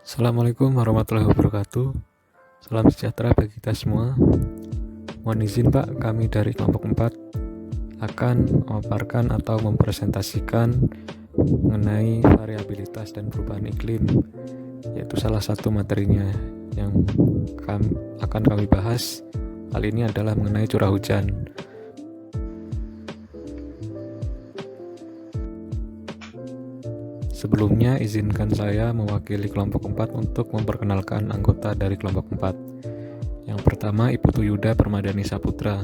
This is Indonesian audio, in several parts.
Assalamualaikum warahmatullahi wabarakatuh. Salam sejahtera bagi kita semua. Mohon izin Pak, kami dari kelompok 4 akan memaparkan atau mempresentasikan mengenai variabilitas dan perubahan iklim, yaitu salah satu materinya yang akan kami bahas. Hal ini adalah mengenai curah hujan. Sebelumnya, izinkan saya mewakili kelompok 4 untuk memperkenalkan anggota dari kelompok 4. Yang pertama, Ibu Tuyuda Permadani Saputra,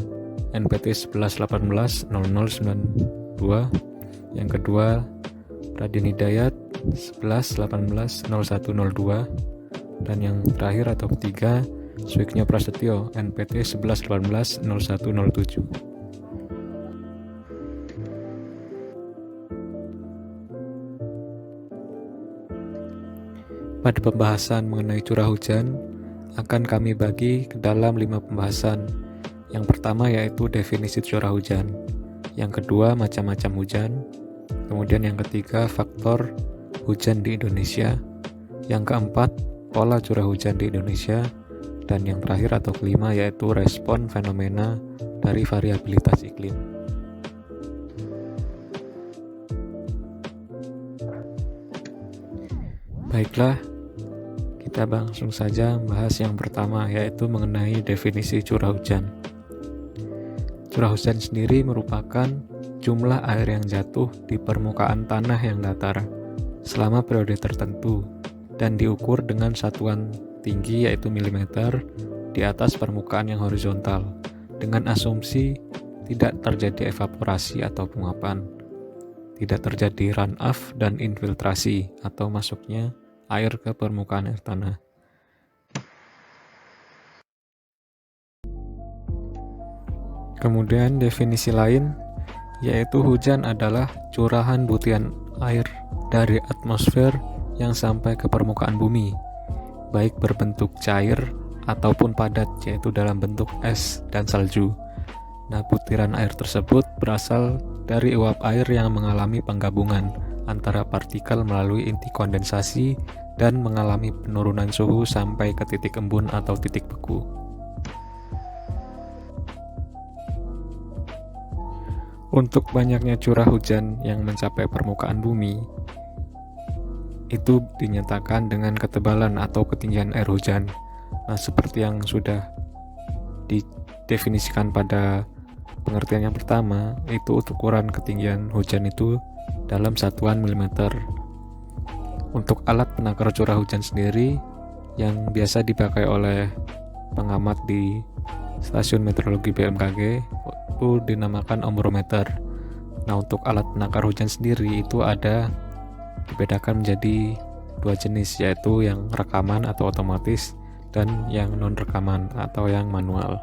NPT 11180092. Yang kedua, Radin Hidayat 11180102. Dan yang terakhir atau ketiga, Swiknya Prasetyo, NPT 11180107. Pada pembahasan mengenai curah hujan, akan kami bagi ke dalam 5 pembahasan. Yang pertama yaitu definisi curah hujan. Yang kedua, macam-macam hujan. Kemudian yang ketiga, faktor hujan di Indonesia. Yang keempat, pola curah hujan di Indonesia. Dan yang terakhir atau kelima yaitu respon fenomena dari variabilitas iklim. Baiklah, kita langsung saja membahas yang pertama, yaitu mengenai definisi curah hujan. Curah hujan sendiri merupakan jumlah air yang jatuh di permukaan tanah yang datar selama periode tertentu dan diukur dengan satuan tinggi yaitu milimeter di atas permukaan yang horizontal dengan asumsi tidak terjadi evaporasi atau penguapan, tidak terjadi runoff dan infiltrasi atau masuknya air ke permukaan air tanah. Kemudian definisi lain yaitu hujan adalah curahan butiran air dari atmosfer yang sampai ke permukaan bumi, baik berbentuk cair ataupun padat, yaitu dalam bentuk es dan salju. Nah, butiran air tersebut berasal dari uap air yang mengalami penggabungan antara partikel melalui inti kondensasi dan mengalami penurunan suhu sampai ke titik embun atau titik beku. Untuk banyaknya curah hujan yang mencapai permukaan bumi, itu dinyatakan dengan ketebalan atau ketinggian air hujan. Nah, seperti yang sudah didefinisikan pada pengertian yang pertama, itu ukuran ketinggian hujan itu dalam satuan milimeter. Untuk alat penakar curah hujan sendiri yang biasa dipakai oleh pengamat di stasiun meteorologi BMKG itu dinamakan ombrometer. Nah, untuk alat penakar hujan sendiri itu dibedakan menjadi dua jenis, yaitu yang rekaman atau otomatis dan yang non rekaman atau yang manual.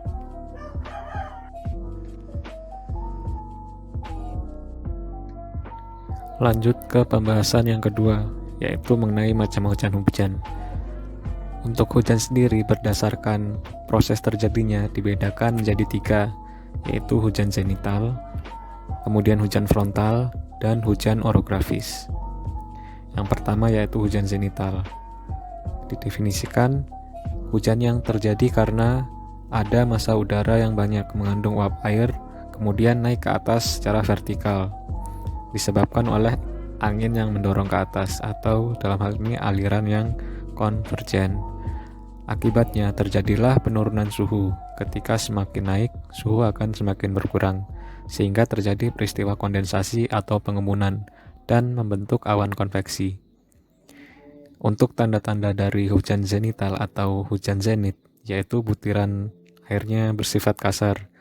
Lanjut ke pembahasan yang kedua, yaitu mengenai macam hujan. Untuk hujan sendiri berdasarkan proses terjadinya dibedakan menjadi 3, yaitu hujan zenital, kemudian hujan frontal, dan hujan orografis. Yang pertama yaitu hujan zenital. Didefinisikan hujan yang terjadi karena ada massa udara yang banyak mengandung uap air kemudian naik ke atas secara vertikal, disebabkan oleh angin yang mendorong ke atas atau dalam hal ini aliran yang konvergen. Akibatnya terjadilah penurunan suhu. Ketika semakin naik, suhu akan semakin berkurang, sehingga terjadi peristiwa kondensasi atau pengembunan dan membentuk awan konveksi. Untuk tanda-tanda dari hujan zenital atau hujan zenit, yaitu butiran airnya bersifat kasar,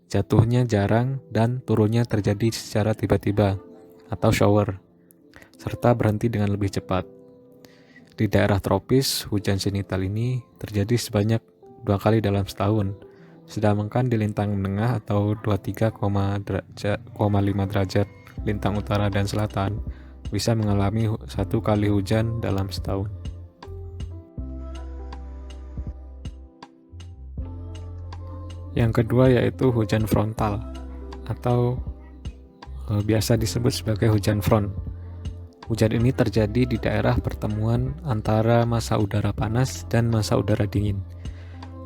jatuhnya jarang dan turunnya terjadi secara tiba-tiba atau shower, serta berhenti dengan lebih cepat. Di daerah tropis, hujan zenital ini terjadi sebanyak 2 kali dalam setahun, sedangkan di lintang menengah atau 23,5 derajat lintang utara dan selatan bisa mengalami 1 kali hujan dalam setahun. Yang kedua yaitu hujan frontal atau biasa disebut sebagai hujan front. Hujan ini terjadi di daerah pertemuan antara massa udara panas dan massa udara dingin.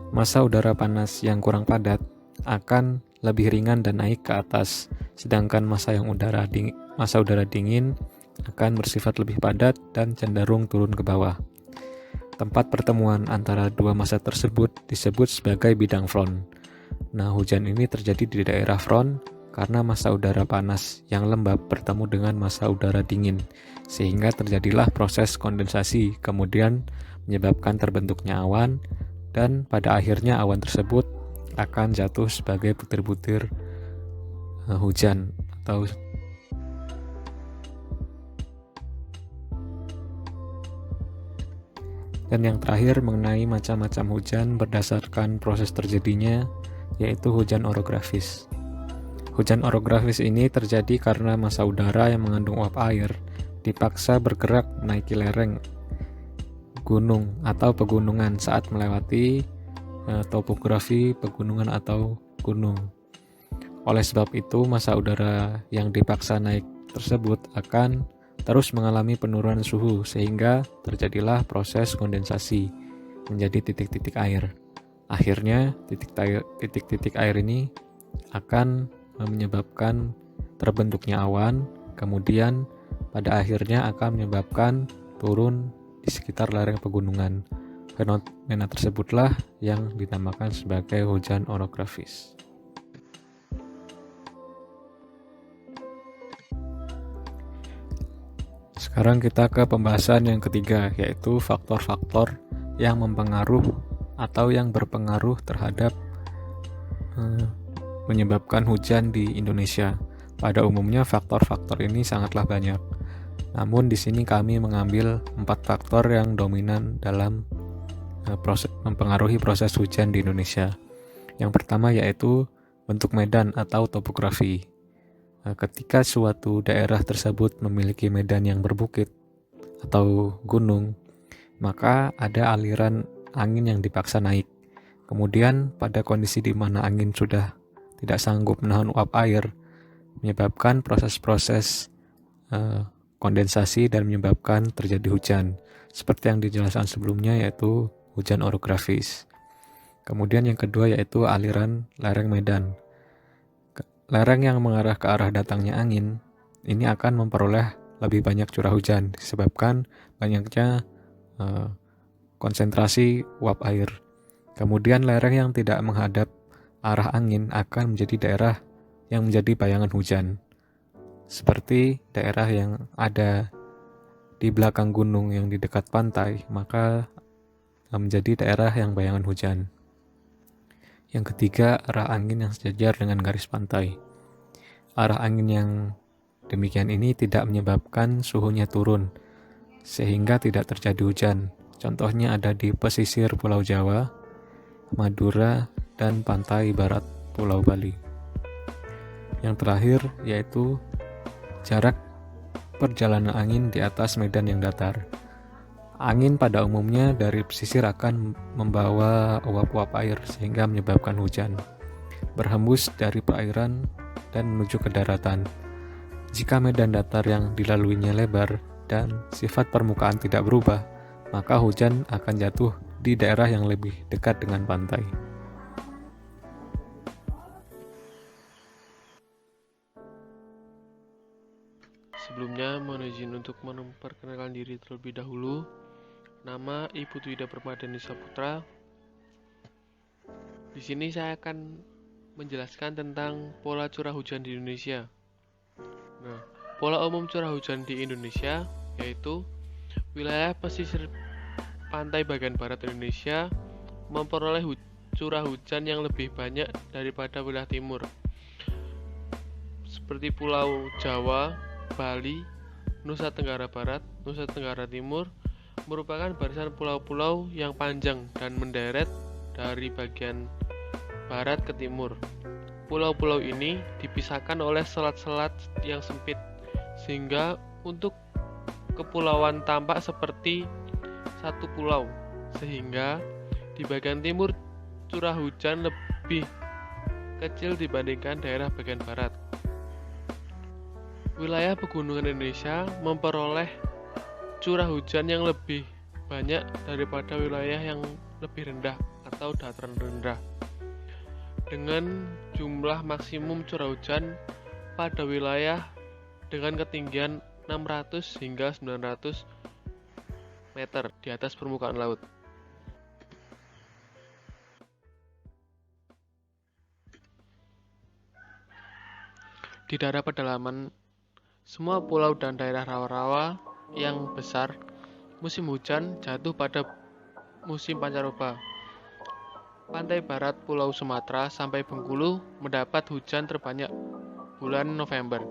Massa udara panas yang kurang padat akan lebih ringan dan naik ke atas, sedangkan massa udara dingin akan bersifat lebih padat dan cenderung turun ke bawah. Tempat pertemuan antara dua massa tersebut disebut sebagai bidang front. Nah, hujan ini terjadi di daerah front karena massa udara panas yang lembab bertemu dengan massa udara dingin, sehingga terjadilah proses kondensasi, kemudian menyebabkan terbentuknya awan, dan pada akhirnya awan tersebut akan jatuh sebagai butir-butir hujan atau dan yang terakhir mengenai macam-macam hujan berdasarkan proses terjadinya, yaitu hujan orografis. Hujan orografis ini terjadi karena massa udara yang mengandung uap air dipaksa bergerak menaiki lereng gunung atau pegunungan saat melewati topografi pegunungan atau gunung. Oleh sebab itu, massa udara yang dipaksa naik tersebut akan terus mengalami penurunan suhu sehingga terjadilah proses kondensasi menjadi titik-titik air. Akhirnya, titik-titik air ini akan menyebabkan terbentuknya awan, kemudian pada akhirnya akan menyebabkan turun di sekitar lereng pegunungan. Fenomena tersebutlah yang dinamakan sebagai hujan orografis. Sekarang kita ke pembahasan yang ketiga, yaitu faktor-faktor yang mempengaruh atau yang berpengaruh terhadap menyebabkan hujan di Indonesia. Pada umumnya faktor-faktor ini sangatlah banyak. Namun di sini kami mengambil 4 faktor yang dominan dalam mempengaruhi proses hujan di Indonesia. Yang pertama yaitu bentuk medan atau topografi. Ketika suatu daerah tersebut memiliki medan yang berbukit atau gunung, maka ada aliran angin yang dipaksa naik. Kemudian pada kondisi di mana angin sudah tidak sanggup menahan uap air, menyebabkan proses-proses kondensasi dan menyebabkan terjadi hujan. Seperti yang dijelaskan sebelumnya, yaitu hujan orografis. Kemudian yang kedua yaitu aliran lereng medan. Lereng yang mengarah ke arah datangnya angin ini akan memperoleh lebih banyak curah hujan disebabkan banyaknya konsentrasi uap air. Kemudian lereng yang tidak menghadap arah angin akan menjadi daerah yang menjadi bayangan hujan. Seperti daerah yang ada di belakang gunung yang di dekat pantai, maka menjadi daerah yang bayangan hujan. Yang ketiga, arah angin yang sejajar dengan garis pantai. Arah angin yang demikian ini tidak menyebabkan suhunya turun, sehingga tidak terjadi hujan. Contohnya ada di pesisir Pulau Jawa, Madura, dan pantai barat Pulau Bali. Yang terakhir yaitu jarak perjalanan angin di atas medan yang datar. Angin pada umumnya dari pesisir akan membawa uap-uap air sehingga menyebabkan hujan berhembus dari perairan dan menuju ke daratan. Jika medan datar yang dilaluinya lebar dan sifat permukaan tidak berubah, maka hujan akan jatuh di daerah yang lebih dekat dengan pantai. Sebelumnya, mohon izin untuk memperkenalkan diri terlebih dahulu. Nama Ibu Twida Permadani Saputra. Di sini saya akan menjelaskan tentang pola curah hujan di Indonesia. Nah, pola umum curah hujan di Indonesia yaitu wilayah pesisir pantai bagian barat Indonesia memperoleh curah hujan yang lebih banyak daripada wilayah timur, seperti Pulau Jawa, Bali, Nusa Tenggara Barat, Nusa Tenggara Timur merupakan barisan pulau-pulau yang panjang dan menderet dari bagian barat ke timur. Pulau-pulau ini dipisahkan oleh selat-selat yang sempit, sehingga untuk kepulauan tampak seperti satu pulau, sehingga di bagian timur curah hujan lebih kecil dibandingkan daerah bagian barat. Wilayah pegunungan Indonesia memperoleh curah hujan yang lebih banyak daripada wilayah yang lebih rendah atau dataran rendah, dengan jumlah maksimum curah hujan pada wilayah dengan ketinggian 600 hingga 900 meter di atas permukaan laut. Di daerah pedalaman, semua pulau dan daerah rawa-rawa yang besar, musim hujan jatuh pada musim pancaroba. Pantai barat Pulau Sumatera sampai Bengkulu mendapat hujan terbanyak bulan November.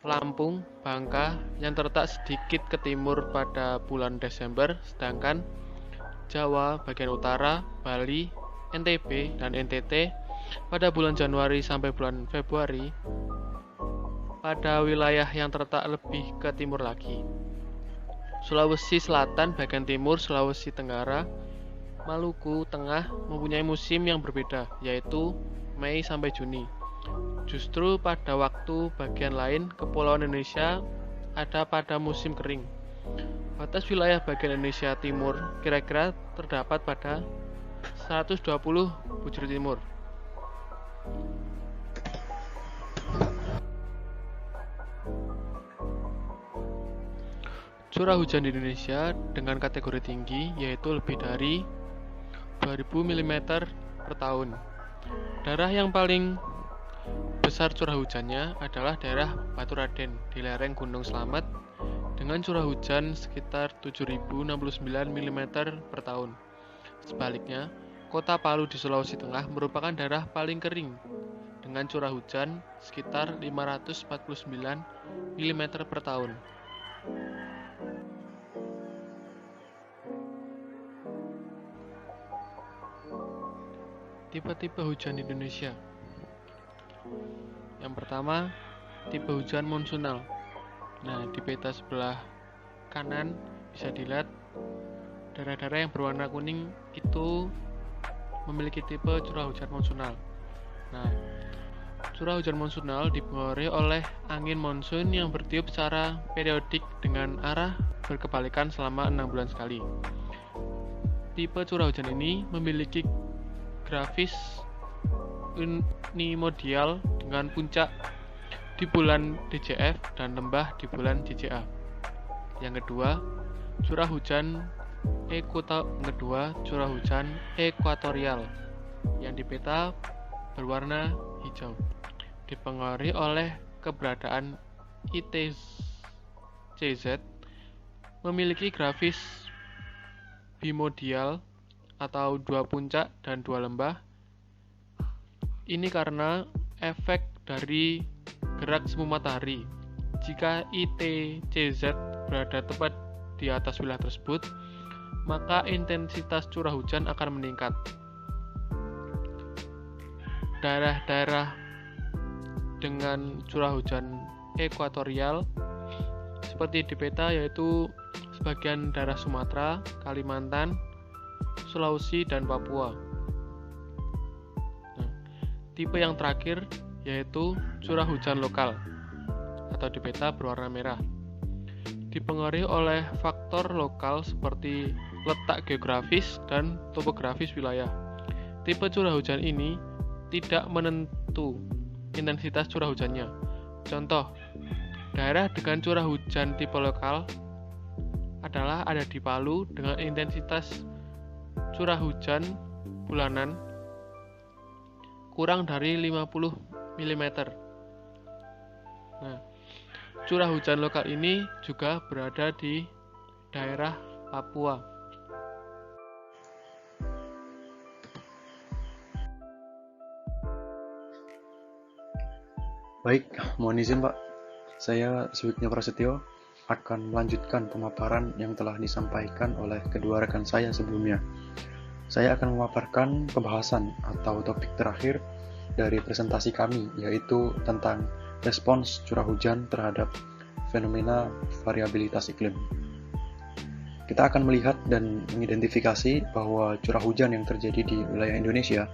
Lampung, Bangka yang terletak sedikit ke timur pada bulan Desember, sedangkan Jawa bagian utara, Bali, NTB, dan NTT pada bulan Januari sampai bulan Februari. Pada wilayah yang terletak lebih ke timur lagi, Sulawesi Selatan bagian timur, Sulawesi Tenggara, Maluku Tengah mempunyai musim yang berbeda, yaitu Mei sampai Juni. Justru pada waktu bagian lain kepulauan Indonesia ada pada musim kering. Batas wilayah bagian Indonesia Timur kira-kira terdapat pada 120 bujur timur. Curah hujan di Indonesia dengan kategori tinggi yaitu lebih dari 2000 mm per tahun. Daerah yang paling besar curah hujannya adalah daerah Batu Raden di lereng Gunung Slamet dengan curah hujan sekitar 7069 mm per tahun. Sebaliknya, Kota Palu di Sulawesi Tengah merupakan daerah paling kering dengan curah hujan sekitar 549 mm per tahun. Tipe-tipe hujan di Indonesia. Yang pertama, tipe hujan monsunal. Nah, di peta sebelah kanan bisa dilihat daerah-daerah yang berwarna kuning itu memiliki tipe curah hujan monsunal. Nah, curah hujan monsunal dipengaruhi oleh angin monsun yang bertiup secara periodik dengan arah berkebalikan selama 6 bulan sekali. Tipe curah hujan ini memiliki grafis unimodial dengan puncak di bulan DJF dan lembah di bulan JJA. Yang kedua, curah hujan ekuatorial yang di peta berwarna hijau dipengaruhi oleh keberadaan ITCZ memiliki grafis bimodial atau dua puncak dan dua lembah. Ini karena efek dari gerak semu matahari. Jika ITCZ berada tepat di atas wilayah tersebut, maka intensitas curah hujan akan meningkat. Daerah-daerah dengan curah hujan ekuatorial seperti di peta yaitu sebagian daerah Sumatera, Kalimantan, Sulawesi, dan Papua. Nah, tipe yang terakhir yaitu curah hujan lokal atau di peta berwarna merah. Dipengaruhi oleh faktor lokal seperti letak geografis dan topografis wilayah. Tipe curah hujan ini tidak menentu intensitas curah hujannya. Contoh, daerah dengan curah hujan tipe lokal adalah ada di Palu dengan intensitas curah hujan bulanan kurang dari 50 mm. Nah, curah hujan lokal ini juga berada di daerah Papua. Baik, mohon izin Pak. Saya Suwiknya Prasetyo akan melanjutkan pemaparan yang telah disampaikan oleh kedua rekan saya sebelumnya. Saya akan memaparkan pembahasan atau topik terakhir dari presentasi kami, yaitu tentang respons curah hujan terhadap fenomena variabilitas iklim. kita akan melihat dan mengidentifikasi bahwa curah hujan yang terjadi di wilayah Indonesia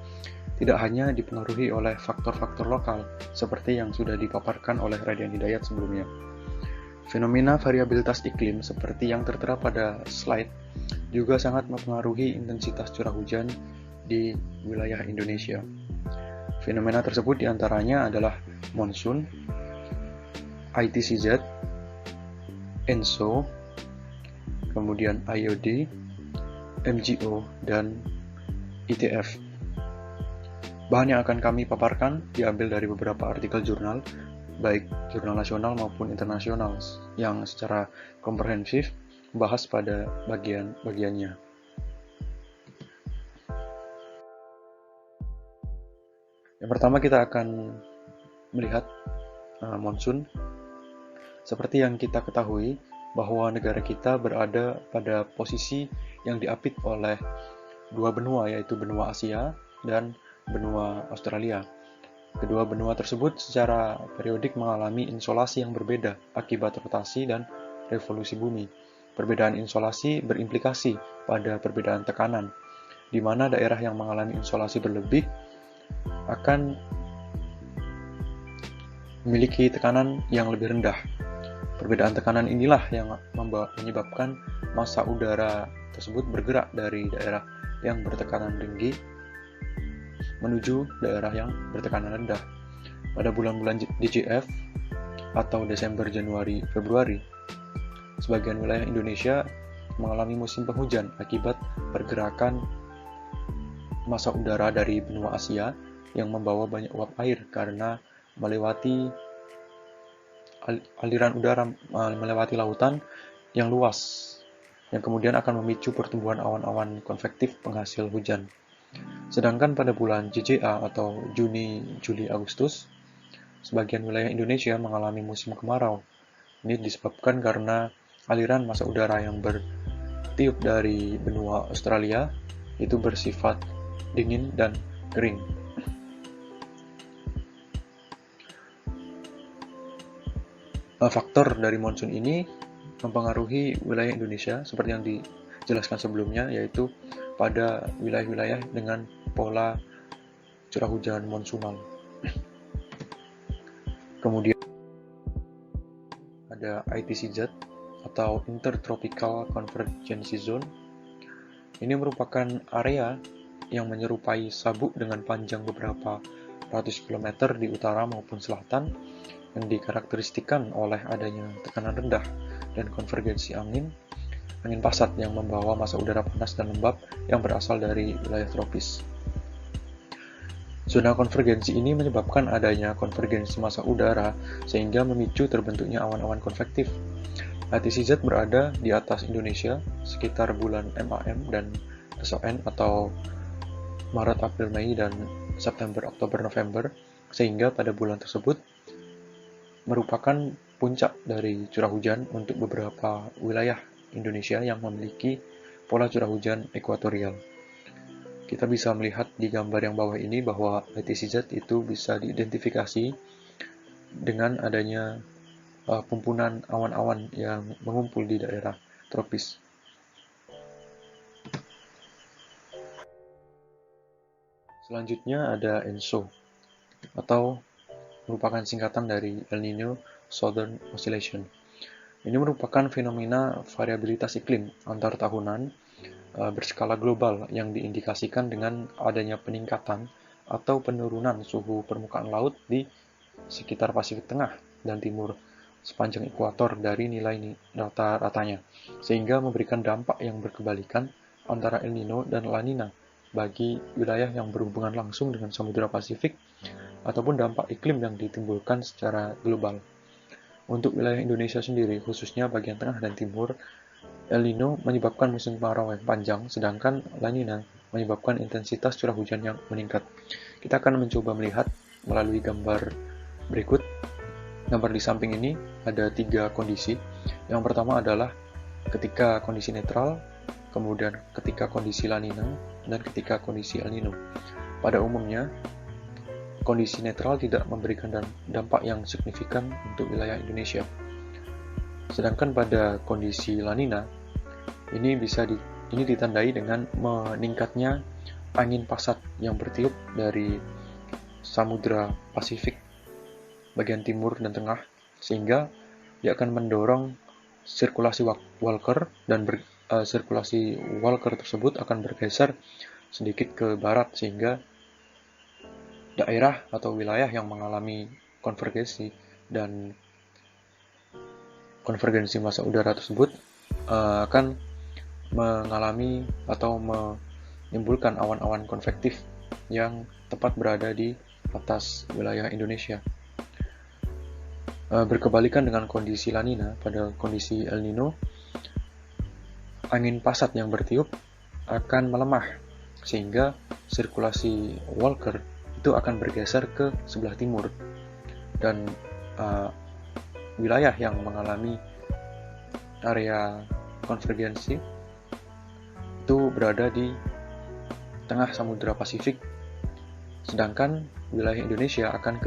tidak hanya dipengaruhi oleh faktor-faktor lokal seperti yang sudah dipaparkan oleh Radian Hidayat sebelumnya. Fenomena variabilitas iklim seperti yang tertera pada slide juga sangat mempengaruhi intensitas curah hujan di wilayah Indonesia. Fenomena tersebut diantaranya adalah monsoon, ITCZ, ENSO, kemudian IOD, MGO, dan ITF. Bahan yang akan kami paparkan diambil dari beberapa artikel jurnal, baik jurnal nasional maupun internasional, yang secara komprehensif membahas pada bagian-bagiannya. Yang pertama kita akan melihat monsoon. Seperti yang kita ketahui, bahwa negara kita berada pada posisi yang diapit oleh dua benua, yaitu benua Asia dan benua Australia. Kedua benua tersebut secara periodik mengalami insolasi yang berbeda akibat rotasi dan revolusi bumi. Perbedaan insolasi berimplikasi pada perbedaan tekanan, di mana daerah yang mengalami insolasi berlebih akan memiliki tekanan yang lebih rendah. Perbedaan tekanan inilah yang menyebabkan massa udara tersebut bergerak dari daerah yang bertekanan tinggi menuju daerah yang bertekanan rendah. Pada bulan-bulan DJF atau Desember, Januari, Februari, sebagian wilayah Indonesia mengalami musim penghujan akibat pergerakan massa udara dari benua Asia yang membawa banyak uap air karena melewati aliran udara melewati lautan yang luas, yang kemudian akan memicu pertumbuhan awan-awan konvektif penghasil hujan. Sedangkan pada bulan JJA atau Juni, Juli, Agustus, sebagian wilayah Indonesia mengalami musim kemarau. Ini disebabkan karena aliran massa udara yang bertiup dari benua Australia itu bersifat dingin dan kering. Faktor dari monsoon ini mempengaruhi wilayah Indonesia seperti yang dijelaskan sebelumnya, yaitu pada wilayah-wilayah dengan pola curah hujan monsumal. Kemudian ada ITCZ atau Intertropical Convergence Zone. Ini merupakan area yang menyerupai sabuk dengan panjang beberapa ratus kilometer di utara maupun selatan, yang dikarakteristikan oleh adanya tekanan rendah dan konvergensi angin pasat yang membawa massa udara panas dan lembab yang berasal dari wilayah tropis. Zona konvergensi ini menyebabkan adanya konvergensi massa udara sehingga memicu terbentuknya awan-awan konvektif. ITCZ berada di atas Indonesia sekitar bulan MAM dan SON atau Maret, April, Mei, dan September, Oktober, November, sehingga pada bulan tersebut merupakan puncak dari curah hujan untuk beberapa wilayah Indonesia yang memiliki pola curah hujan ekuatorial. Kita bisa melihat di gambar yang bawah ini bahwa ITCZ itu bisa diidentifikasi dengan adanya pumpunan awan-awan yang mengumpul di daerah tropis. Selanjutnya ada ENSO atau merupakan singkatan dari El Niño Southern Oscillation. Ini merupakan fenomena variabilitas iklim antar tahunan berskala global yang diindikasikan dengan adanya peningkatan atau penurunan suhu permukaan laut di sekitar Pasifik Tengah dan Timur sepanjang ekuator dari nilai rata-ratanya, sehingga memberikan dampak yang berkebalikan antara El Niño dan La Niña bagi wilayah yang berhubungan langsung dengan Samudra Pasifik ataupun dampak iklim yang ditimbulkan secara global. Untuk wilayah Indonesia sendiri, khususnya bagian tengah dan timur, El Niño menyebabkan musim kemarau yang panjang, sedangkan La Niña menyebabkan intensitas curah hujan yang meningkat. Kita akan mencoba melihat melalui gambar berikut. Gambar di samping ini ada 3 kondisi. Yang pertama adalah ketika kondisi netral, kemudian ketika kondisi La Niña, dan ketika kondisi El Niño. Pada umumnya, kondisi netral tidak memberikan dampak yang signifikan untuk wilayah Indonesia. Sedangkan pada kondisi La Niña, Ini ditandai dengan meningkatnya angin pasat yang bertiup dari Samudra Pasifik bagian timur dan tengah, sehingga dia akan mendorong sirkulasi Walker dan sirkulasi Walker tersebut akan bergeser sedikit ke barat, sehingga daerah atau wilayah yang mengalami konvergensi massa udara tersebut akan mengalami atau menimbulkan awan-awan konvektif yang tepat berada di atas wilayah Indonesia. Berkebalikan dengan kondisi La Nina, pada kondisi El Nino, angin pasat yang bertiup akan melemah, sehingga sirkulasi Walker itu akan bergeser ke sebelah timur, dan wilayah yang mengalami area konvergensi itu berada di tengah Samudra Pasifik, sedangkan wilayah Indonesia akan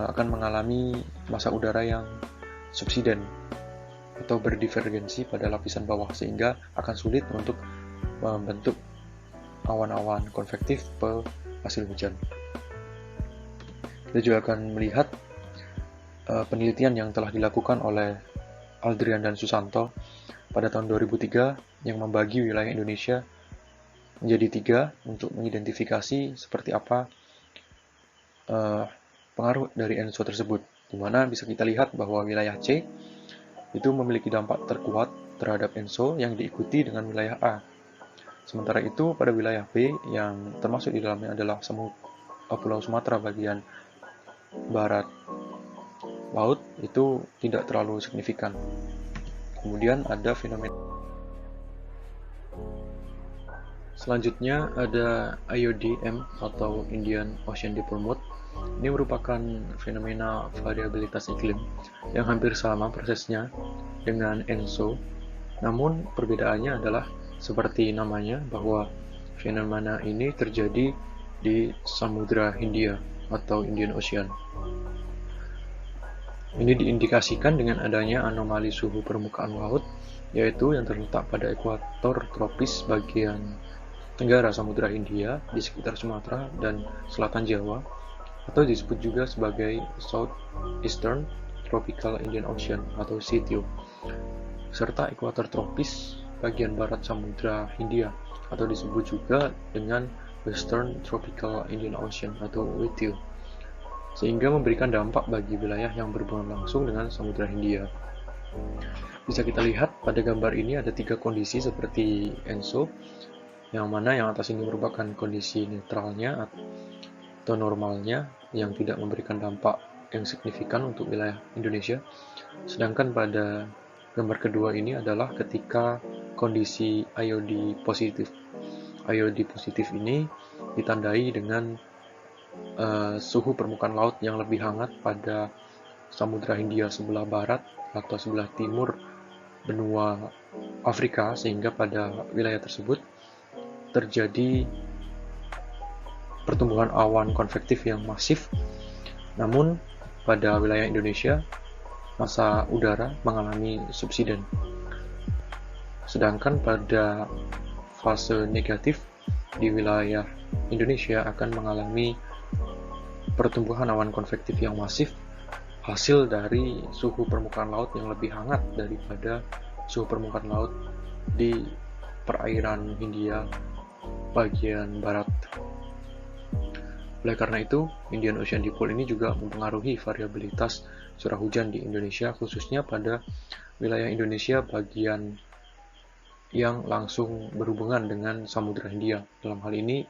akan mengalami massa udara yang subsiden atau berdivergensi pada lapisan bawah, sehingga akan sulit untuk membentuk awan-awan konvektif hasil hujan. Kita juga akan melihat penelitian yang telah dilakukan oleh Aldrian dan Susanto pada tahun 2003 yang membagi wilayah Indonesia menjadi 3 untuk mengidentifikasi seperti apa pengaruh dari ENSO tersebut, di mana bisa kita lihat bahwa wilayah C itu memiliki dampak terkuat terhadap ENSO yang diikuti dengan wilayah A. Sementara itu pada wilayah B yang termasuk di dalamnya adalah Pulau Sumatera bagian barat laut itu tidak terlalu signifikan. Kemudian ada fenomena selanjutnya, ada IODM atau Indian Ocean Dipole Mode. Ini merupakan fenomena variabilitas iklim yang hampir sama prosesnya dengan ENSO, namun perbedaannya adalah seperti namanya, bahwa fenomena ini terjadi di Samudra Hindia atau Indian Ocean. Ini diindikasikan dengan adanya anomali suhu permukaan laut, yaitu yang terletak pada ekuator tropis bagian tenggara Samudra Hindia di sekitar Sumatera dan selatan Jawa, atau disebut juga sebagai Southeastern Tropical Indian Ocean atau SITIO, serta ekuator tropis bagian barat Samudra Hindia, atau disebut juga dengan Western Tropical Indian Ocean atau WTO, sehingga memberikan dampak bagi wilayah yang berhubungan langsung dengan Samudra Hindia. Bisa kita lihat pada gambar ini ada 3 kondisi seperti ENSO, yang mana yang atas ini merupakan kondisi netralnya atau normalnya yang tidak memberikan dampak yang signifikan untuk wilayah Indonesia. Sedangkan pada gambar kedua ini adalah ketika kondisi IOD positif. IOD positif ini ditandai dengan suhu permukaan laut yang lebih hangat pada Samudra Hindia sebelah barat atau sebelah timur benua Afrika, sehingga pada wilayah tersebut terjadi pertumbuhan awan konvektif yang masif. Namun pada wilayah Indonesia massa udara mengalami subsiden. Sedangkan pada fase negatif di wilayah Indonesia akan mengalami pertumbuhan awan konvektif yang masif, hasil dari suhu permukaan laut yang lebih hangat daripada suhu permukaan laut di perairan Hindia bagian barat. Oleh karena itu, Indian Ocean Dipole ini juga mempengaruhi variabilitas curah hujan di Indonesia, khususnya pada wilayah Indonesia bagian yang langsung berhubungan dengan Samudra Hindia. Dalam hal ini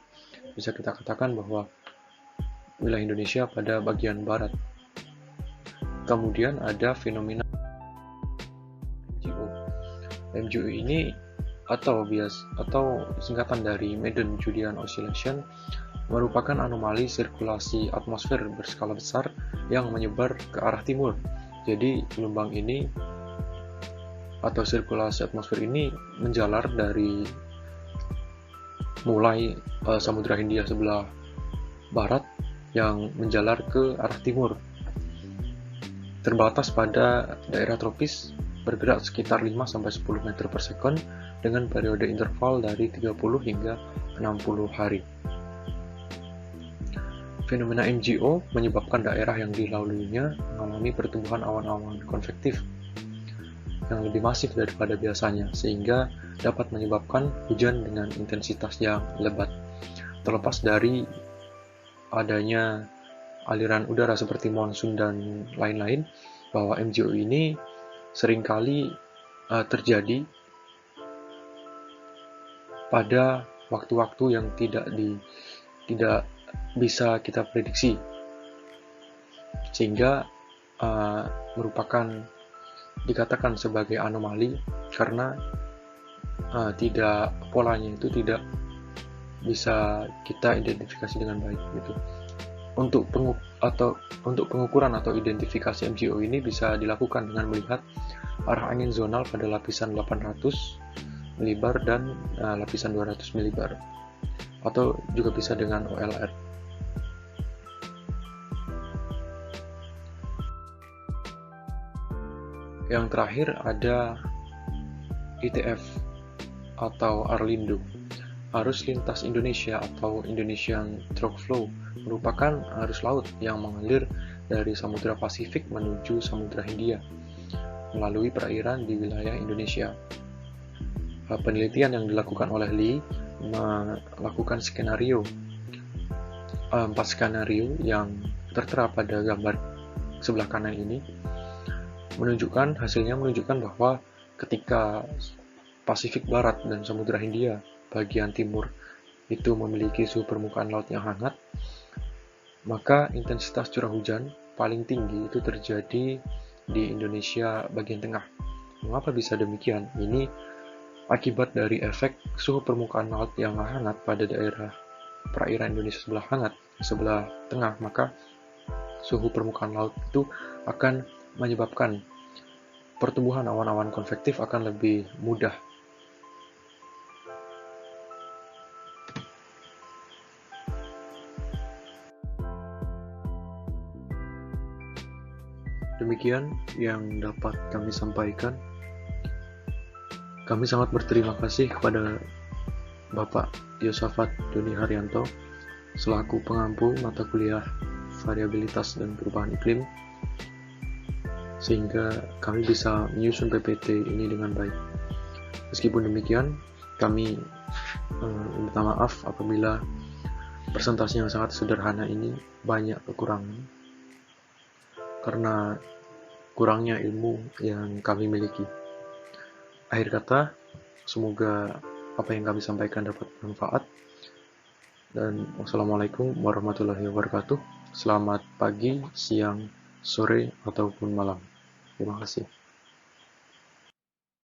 bisa kita katakan bahwa wilayah Indonesia pada bagian barat. Kemudian ada fenomena MJO. MJO ini atau singkatan dari Madden-Julian Oscillation merupakan anomali sirkulasi atmosfer berskala besar yang menyebar ke arah timur. Jadi gelombang ini atau sirkulasi atmosfer ini menjalar dari mulai Samudra Hindia sebelah barat yang menjalar ke arah timur, terbatas pada daerah tropis bergerak sekitar 5-10 meter per second dengan periode interval dari 30 hingga 60 hari. Fenomena MJO menyebabkan daerah yang dilaluinya mengalami pertumbuhan awan-awan konvektif yang lebih masif daripada biasanya, sehingga dapat menyebabkan hujan dengan intensitas yang lebat. Terlepas dari adanya aliran udara seperti monsun dan lain-lain, bahwa MJO ini seringkali terjadi pada waktu-waktu yang tidak bisa kita prediksi, sehingga merupakan dikatakan sebagai anomali karena polanya itu tidak bisa kita identifikasi dengan baik gitu. Untuk pengukuran atau identifikasi MJO ini bisa dilakukan dengan melihat arah angin zonal pada lapisan 800 milibar dan lapisan 200 milibar, atau juga bisa dengan OLR. Yang terakhir ada ITF atau Arlindo. Arus lintas Indonesia atau Indonesian Trough Flow merupakan arus laut yang mengalir dari Samudra Pasifik menuju Samudra Hindia melalui perairan di wilayah Indonesia. Penelitian yang dilakukan oleh Lee melakukan 4 skenario yang tertera pada gambar sebelah kanan ini hasilnya menunjukkan bahwa ketika Pasifik Barat dan Samudra Hindia bagian timur itu memiliki suhu permukaan laut yang hangat, maka intensitas curah hujan paling tinggi itu terjadi di Indonesia bagian tengah. Mengapa bisa demikian? Ini akibat dari efek suhu permukaan laut yang hangat pada daerah perairan Indonesia sebelah tengah, maka suhu permukaan laut itu akan menyebabkan pertumbuhan awan-awan konvektif akan lebih mudah. Demikian yang dapat kami sampaikan. Kami sangat berterima kasih kepada Bapak Yosafat Doni Haryanto selaku pengampu mata kuliah variabilitas dan perubahan iklim, sehingga kami bisa menyusun PPT ini dengan baik. Meskipun demikian, kami minta maaf apabila presentasi yang sangat sederhana ini banyak kekurangan karena kurangnya ilmu yang kami miliki. Akhir kata, semoga apa yang kami sampaikan dapat bermanfaat. Dan wassalamualaikum warahmatullahi wabarakatuh. Selamat pagi, siang, sore, ataupun malam. Terima kasih.